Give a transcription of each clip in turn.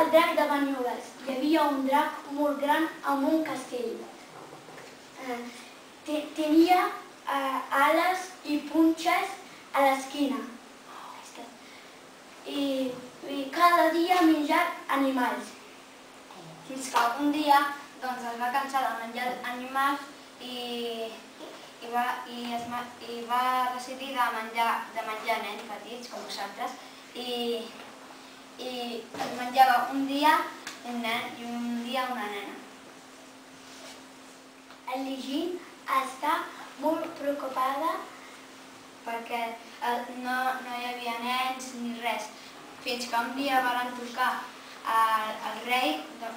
el drac de Banyoles. Hi havia un drac molt gran amb un castell. Tenia ales i punxes a l'esquina. I cada dia menjava animals. Fins que un dia es va cansar de menjar animals i va decidir de menjar nens petits com vosaltres i es menjava un dia un nen i un dia una nena. El Ligin està molt preocupada perquè no hi havia nens ni res, fins que un dia van trucar al rei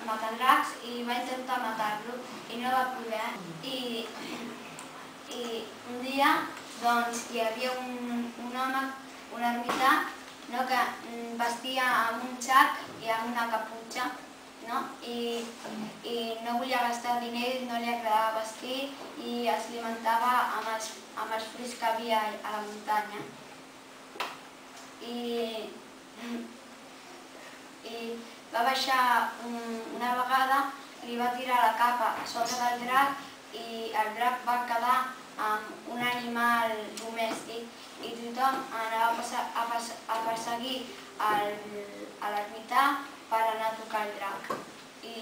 Matadracs i va intentar matar-lo i no va poder. I un dia hi havia un home, un ermità, que vestia amb un sac i amb una caputxa i no volia gastar diners, no li agradava vestir i es alimentava amb els fruits que havia a la muntanya. I va baixar una vegada, li va tirar la capa a sobre del drac i el drac va quedar amb un animal domèstic i tothom anava a perseguir l'ermità per anar a tocar el drac. I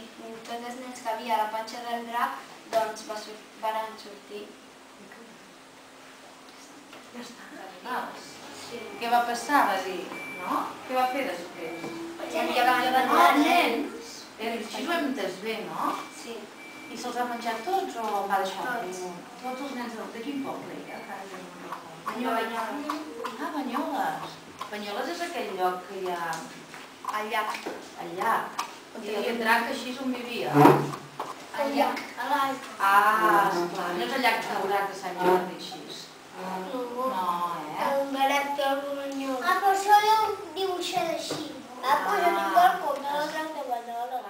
tots els nens que havia a la panxa del drac van sortir. Ja està. Què va passar, va dir? Què va fer després? Els nens. Així ho hem entès bé, no? Sí. I se'ls ha menjat tots o va deixar? Tots els nens de quin poble era? Banyoles. Ah, Banyoles. Banyoles és aquell lloc que hi ha... Al llac. Al llac. I aquest drac així on vivia? Al llac. Ah, esclar. No és el llac daurat de Sant Jordi així? No, Un galet de Banyoles. Per això ho dibuixen així. Pues jo tinc el compte del drac de Banyoles.